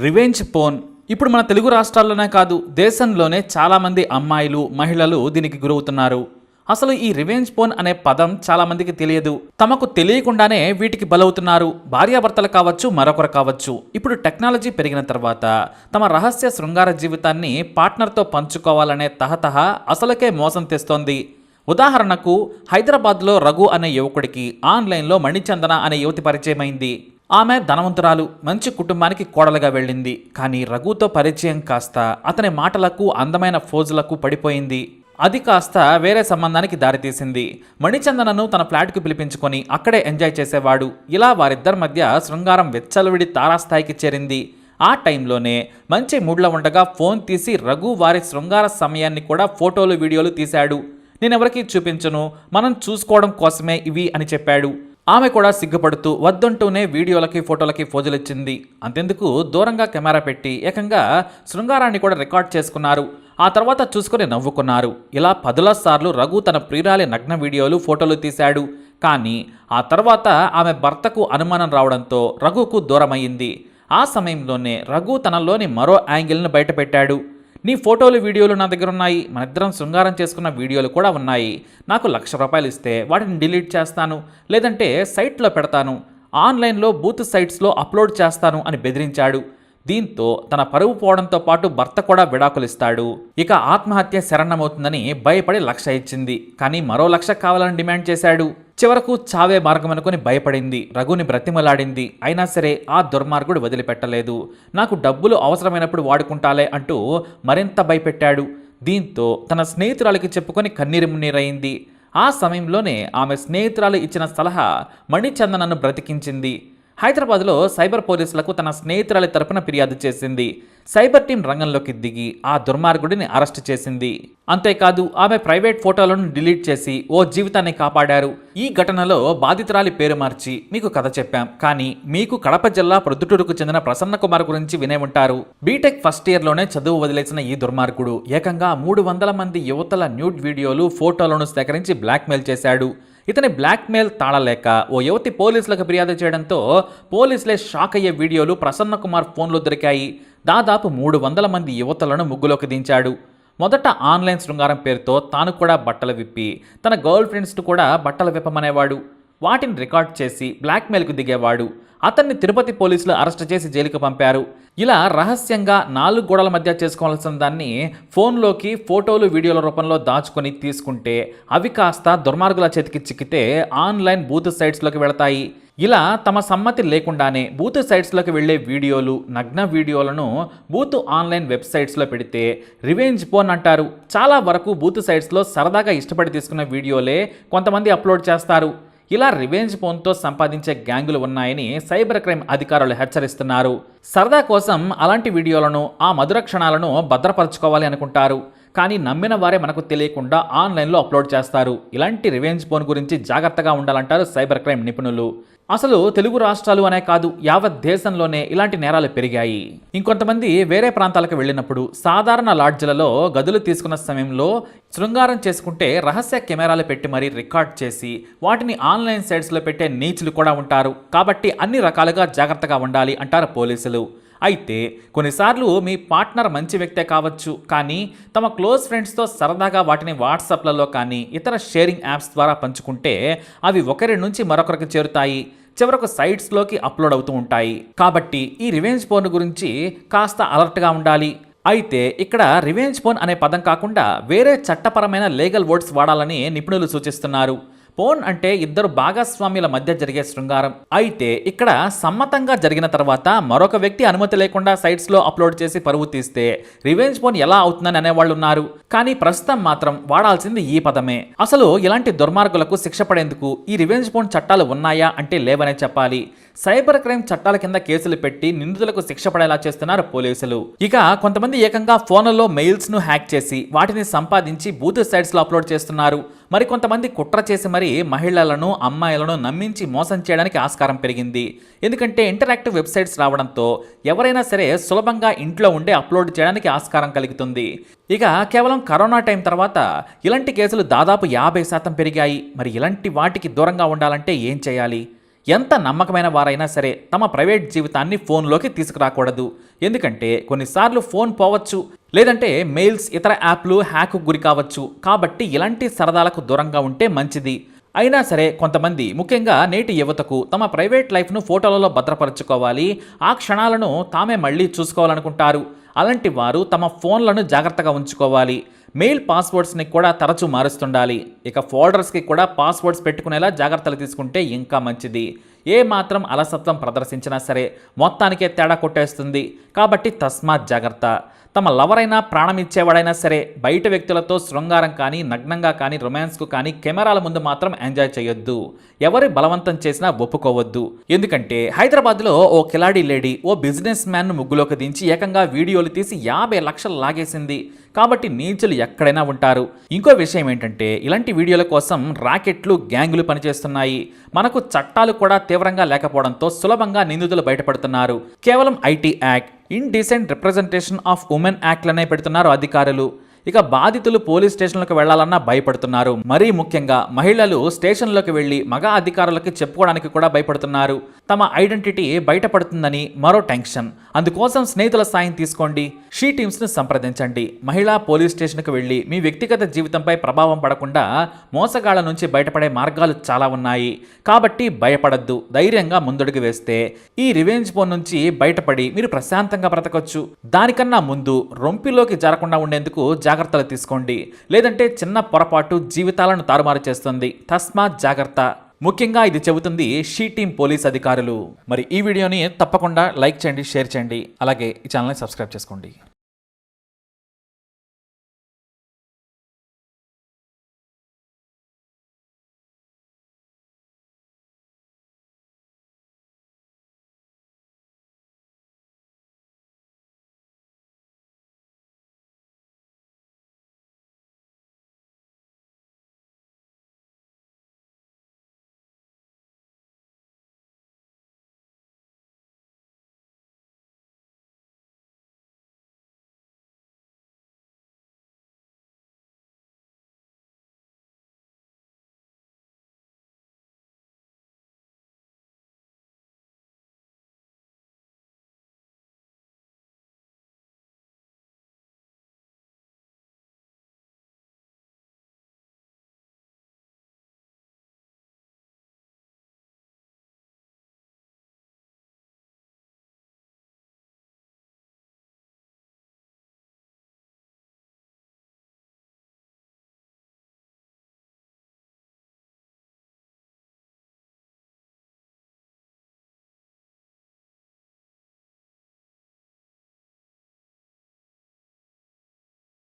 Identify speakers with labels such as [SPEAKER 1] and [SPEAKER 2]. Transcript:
[SPEAKER 1] Revenge phone ఇప్పుడు మన తెలుగు రాష్ట్రాల్లోనే కాదు, దేశంలోనే చాలామంది అమ్మాయిలు, మహిళలు దీనికి గురవుతున్నారు. అసలు ఈ రివెంజ్ పోన్ అనే పదం చాలా మందికి తెలియదు. తమకు తెలియకుండానే వీటికి బలవుతున్నారు. భార్యాభర్తలు కావచ్చు, మరొకరు కావచ్చు. ఇప్పుడు టెక్నాలజీ పెరిగిన తర్వాత తమ రహస్య శృంగార జీవితాన్ని పార్ట్నర్తో పంచుకోవాలనే తహతహ అసలుకే మోసం తెస్తోంది. ఉదాహరణకు హైదరాబాద్లో రఘు అనే యువకుడికి ఆన్లైన్లో మణిచందన అనే యువతి పరిచయమైంది. ఆమె ధనవంతురాలు, మంచి కుటుంబానికి కోడలుగా వెళ్ళింది. కానీ రఘుతో పరిచయం కాస్త అతని మాటలకు, అందమైన ఫోజులకు పడిపోయింది. అది కాస్త వేరే సంబంధానికి దారితీసింది. మణిచందనను తన ఫ్లాట్కు పిలిపించుకొని అక్కడే ఎంజాయ్ చేసేవాడు. ఇలా వారిద్దరి మధ్య శృంగారం వెచ్చలవిడి తారాస్థాయికి చేరింది. ఆ టైంలోనే మంచి మూడ్లో ఉండగా ఫోన్ తీసి రఘు వారి శృంగార సమయాన్ని కూడా ఫోటోలు, వీడియోలు తీశాడు. నేనెవరికీ చూపించను, మనం చూసుకోవడం కోసమే ఇవి అని చెప్పాడు. ఆమె కూడా సిగ్గుపడుతూ వద్దంటూనే వీడియోలకి, ఫోటోలకి ఫోజులిచ్చింది. అంతెందుకు దూరంగా కెమెరా పెట్టి ఏకంగా శృంగారాన్ని కూడా రికార్డ్ చేసుకున్నారు. ఆ తర్వాత చూసుకుని నవ్వుకున్నారు. ఇలా పదుల సార్లు రఘు తన ప్రియురాలి నగ్న వీడియోలు, ఫోటోలు తీశాడు. కానీ ఆ తర్వాత ఆమె భర్తకు అనుమానం రావడంతో రఘుకు దూరమయ్యింది. ఆ సమయంలోనే రఘు తనలోని మరో యాంగిల్ను బయటపెట్టాడు. నీ ఫోటోలు, వీడియోలు నా దగ్గర ఉన్నాయి. మనిద్దరం శృంగారం చేసుకున్న వీడియోలు కూడా ఉన్నాయి. నాకు ₹1,00,000 ఇస్తే వాటిని డిలీట్ చేస్తాను, లేదంటే సైట్లో పెడతాను, ఆన్లైన్లో బూత్ సైట్స్లో అప్లోడ్ చేస్తాను అని బెదిరించాడు. దీంతో తన పరువు పోవడంతో పాటు భర్త కూడా విడాకులిస్తాడు. ఇక ఆత్మహత్య శరణమవుతుందని భయపడి 1,00,000 ఇచ్చింది. కానీ మరో 1,00,000 కావాలని డిమాండ్ చేశాడు. చివరకు చావే మార్గం అనుకుని భయపడింది. రఘుని బ్రతిమలాడింది. అయినా సరే ఆ దుర్మార్గుడు వదిలిపెట్టలేదు. నాకు డబ్బులు అవసరమైనప్పుడు వాడుకుంటాలే అంటూ మరింత భయపెట్టాడు. దీంతో తన స్నేహితురాలికి చెప్పుకొని కన్నీరు మున్నీరైంది. ఆ సమయంలోనే ఆమె స్నేహితురాలు ఇచ్చిన సలహా మణిచందనను బ్రతికించింది. హైదరాబాద్లో సైబర్ పోలీసులకు తన స్నేహితురాలి తరపున ఫిర్యాదు చేసింది. సైబర్ టీం రంగంలోకి దిగి ఆ దుర్మార్గుడిని అరెస్టు చేసింది. అంతేకాదు ఆమె ప్రైవేట్ ఫోటోలను డిలీట్ చేసి ఓ జీవితాన్ని కాపాడారు. ఈ ఘటనలో బాధితురాలి పేరు మార్చి మీకు కథ చెప్పాం. కానీ మీకు కడప జిల్లా ప్రొద్దుటూరుకు చెందిన ప్రసన్న కుమార్ గురించి వినే ఉంటారు. బీటెక్ ఫస్ట్ ఇయర్లోనే చదువు వదిలేసిన ఈ దుర్మార్గుడు ఏకంగా 300 మంది యువతల న్యూడ్ వీడియోలు, ఫోటోలను సేకరించి బ్లాక్మెయిల్ చేశాడు. ఇతని బ్లాక్మెయిల్ తాళలేక ఓ యువతి పోలీసులకు ఫిర్యాదు చేయడంతో పోలీసులే షాక్ అయ్యే వీడియోలు ప్రసన్న కుమార్ ఫోన్లో దొరికాయి. దాదాపు 300 మంది యువతలను ముగ్గులోకి దించాడు. మొదట ఆన్లైన్ శృంగారం పేరుతో తాను కూడా బట్టలు విప్పి తన గర్ల్ ఫ్రెండ్స్ను కూడా బట్టలు విప్పమనేవాడు. వాటిని రికార్డ్ చేసి బ్లాక్మెయిల్కు దిగేవాడు. అతన్ని తిరుపతి పోలీసులు అరెస్ట్ చేసి జైలుకు పంపారు. ఇలా రహస్యంగా 4 గోడల మధ్య చేసుకోవాల్సిన దాన్ని ఫోన్లోకి ఫోటోలు, వీడియోల రూపంలో దాచుకొని తీసుకుంటే అవి కాస్త దుర్మార్గుల చేతికి చిక్కితే ఆన్లైన్ బూత్ సైట్స్లోకి వెళతాయి. ఇలా తమ సమ్మతి లేకుండానే బూత్ సైట్స్లోకి వెళ్లే వీడియోలు, నగ్న వీడియోలను బూత్ ఆన్లైన్ వెబ్సైట్స్లో పెడితే రివెంజ్ పోన్ అంటారు. చాలా వరకు బూత్ సైట్స్లో సరదాగా ఇష్టపడి తీసుకున్న వీడియోలే కొంతమంది అప్లోడ్ చేస్తారు. ఇలా రివెంజ్ పోన్తో సంపాదించే గ్యాంగులు ఉన్నాయని సైబర్ క్రైమ్ అధికారులు హెచ్చరిస్తున్నారు. సరదా కోసం అలాంటి వీడియోలను, ఆ మధుర క్షణాలను భద్రపరచుకోవాలి అనుకుంటారు. కానీ నమ్మిన వారే మనకు తెలియకుండా ఆన్లైన్లో అప్లోడ్ చేస్తారు. ఇలాంటి రివెంజ్ పోన్ గురించి జాగ్రత్తగా ఉండాలంటారు సైబర్ క్రైమ్ నిపుణులు. అసలు తెలుగు రాష్ట్రాలు అనే కాదు, యావత్ దేశంలోనే ఇలాంటి నేరాలు పెరిగాయి. ఇంకొంతమంది వేరే ప్రాంతాలకు వెళ్ళినప్పుడు సాధారణ లాడ్జ్లలో గదులు తీసుకున్న సమయంలో శృంగారం చేసుకుంటే రహస్య కెమెరాలు పెట్టి మరీ రికార్డ్ చేసి వాటిని ఆన్లైన్ సైట్స్లో పెట్టే నీచులు కూడా ఉంటారు. కాబట్టి అన్ని రకాలుగా జాగ్రత్తగా ఉండాలి అంటారు పోలీసులు. అయితే కొన్నిసార్లు మీ పార్ట్నర్ మంచి వ్యక్తే కావచ్చు, కానీ తమ క్లోజ్ ఫ్రెండ్స్తో సరదాగా వాటిని వాట్సాప్లలో కానీ ఇతర షేరింగ్ యాప్స్ ద్వారా పంచుకుంటే అవి ఒకరి నుంచి మరొకరికి చేరుతాయి. చివరకు సైట్స్లోకి అప్లోడ్ అవుతూ ఉంటాయి. కాబట్టి ఈ రివెంజ్ పోన్ గురించి కాస్త అలర్ట్గా ఉండాలి. అయితే ఇక్కడ రివెంజ్ పోన్ అనే పదం కాకుండా వేరే చట్టపరమైన లీగల్ వర్డ్స్ వాడాలని నిపుణులు సూచిస్తున్నారు. పోన్ అంటే ఇద్దరు భాగస్వామ్యుల మధ్య జరిగే శృంగారం. అయితే ఇక్కడ సమ్మతంగా జరిగిన తర్వాత మరొక వ్యక్తి అనుమతి లేకుండా సైట్స్లో అప్లోడ్ చేసి పరువు తీస్తే రివెంజ్ పోన్ ఎలా అవుతుందని అనేవాళ్ళు ఉన్నారు. కానీ ప్రస్తుతం మాత్రం వాడాల్సింది ఈ పదమే. అసలు ఇలాంటి దుర్మార్గులకు శిక్ష పడేందుకు ఈ రివెంజ్ పోన్ చట్టాలు ఉన్నాయా అంటే లేవనే చెప్పాలి. సైబర్ క్రైమ్ చట్టాల కింద కేసులు పెట్టి నిందితులకు శిక్ష పడేలా చేస్తున్నారు పోలీసులు. ఇక కొంతమంది ఏకంగా ఫోన్లలో మెయిల్స్ను హ్యాక్ చేసి వాటిని సంపాదించి బూత్ సైట్స్లో అప్లోడ్ చేస్తున్నారు. మరికొంతమంది కుట్ర చేసి మరీ మహిళలను, అమ్మాయిలను నమ్మించి మోసం చేయడానికి ఆస్కారం పెరిగింది. ఎందుకంటే ఇంటరాక్టివ్ వెబ్సైట్స్ రావడంతో ఎవరైనా సరే సులభంగా ఇంట్లో ఉండే అప్లోడ్ చేయడానికి ఆస్కారం కలుగుతుంది. ఇక కేవలం కరోనా టైం తర్వాత ఇలాంటి కేసులు దాదాపు 50% పెరిగాయి. మరి ఇలాంటి వాటికి దూరంగా ఉండాలంటే ఏం చేయాలి? ఎంత నమ్మకమైన వారైనా సరే తమ ప్రైవేట్ జీవితాన్ని ఫోన్లోకి తీసుకురాకూడదు. ఎందుకంటే కొన్నిసార్లు ఫోన్ పోవచ్చు, లేదంటే మెయిల్స్ ఇతర యాప్లు హ్యాక్కు గురి కావచ్చు. కాబట్టి ఇలాంటి సరదాలకు దూరంగా ఉంటే మంచిది. అయినా సరే కొంతమంది, ముఖ్యంగా నేటి యువతకు తమ ప్రైవేట్ లైఫ్ను ఫోటోలలో భద్రపరచుకోవాలి, ఆ క్షణాలను తామే మళ్ళీ చూసుకోవాలనుకుంటారు. అలాంటి వారు తమ ఫోన్లను జాగ్రత్తగా ఉంచుకోవాలి. మెయిల్ పాస్వర్డ్స్ని కూడా తరచూ మారుస్తుండాలి. ఇక ఫోల్డర్స్కి కూడా పాస్వర్డ్స్ పెట్టుకునేలా జాగ్రత్తలు తీసుకుంటే ఇంకా మంచిది. ఏ మాత్రం అలసత్వం ప్రదర్శించినా సరే మొత్తానికే తేడా కొట్టేస్తుంది. కాబట్టి తస్మాత్ జాగ్రత్త. తమ లవర్ అయినా, ప్రాణం ఇచ్చేవాడైనా సరే బయట వ్యక్తులతో శృంగారం కానీ, నగ్నంగా కానీ, రొమాన్స్కు కానీ కెమెరాల ముందు మాత్రం ఎంజాయ్ చేయొద్దు. ఎవరి బలవంతం చేసినా ఒప్పుకోవద్దు. ఎందుకంటే హైదరాబాద్లో ఓ కిలాడీ లేడీ ఓ బిజినెస్ మ్యాన్ను ముగ్గులోకి దించి ఏకంగా వీడియోలు తీసి 50 లక్షలు లాగేసింది. కాబట్టి నీచులు ఎక్కడైనా ఉంటారు. ఇంకో విషయం ఏంటంటే ఇలాంటి వీడియోల కోసం రాకెట్లు, గ్యాంగులు పనిచేస్తున్నాయి. మనకు చట్టాలు కూడా తీవ్రంగా లేకపోవడంతో సులభంగా నిందితులు బయటపడుతున్నారు. కేవలం IT act, indecent representation of women యాక్ట్లనే పెడుతున్నారు అధికారులు. ఇక బాధితులు పోలీస్ స్టేషన్లకు వెళ్లాలన్నా భయపడుతున్నారు. మరీ ముఖ్యంగా మహిళలు స్టేషన్లోకి వెళ్లి మగ అధికారులకి చెప్పుకోవడానికి కూడా భయపడుతున్నారు. తమ ఐడెంటిటీ బయటపడుతుందని మరో టెన్షన్. అందుకోసం స్నేహితుల సాయం తీసుకోండి. షీ టీమ్స్ను సంప్రదించండి. మహిళా పోలీస్ స్టేషన్కు వెళ్లి మీ వ్యక్తిగత జీవితంపై ప్రభావం పడకుండా మోసగాళ్ల నుంచి బయటపడే మార్గాలు చాలా ఉన్నాయి. కాబట్టి భయపడద్దు. ధైర్యంగా ముందడుగు వేస్తే ఈ రివెంజ్ ఫోన్ నుంచి బయటపడి మీరు ప్రశాంతంగా బ్రతకొచ్చు. దానికన్నా ముందు రొంపిలోకి జరగకుండా ఉండేందుకు జాగ్రత్తలు తీసుకోండి. లేదంటే చిన్న పొరపాటు జీవితాలను తారుమారు చేస్తుంది. తస్మాత్ జాగ్రత్త. ముఖ్యంగా ఇది చెబుతుంది షీ టీమ్ పోలీస్ అధికారులు. మరి ఈ వీడియోని తప్పకుండా లైక్ చేయండి, షేర్ చేయండి. అలాగే ఈ ఛానల్ని సబ్స్క్రైబ్ చేసుకోండి.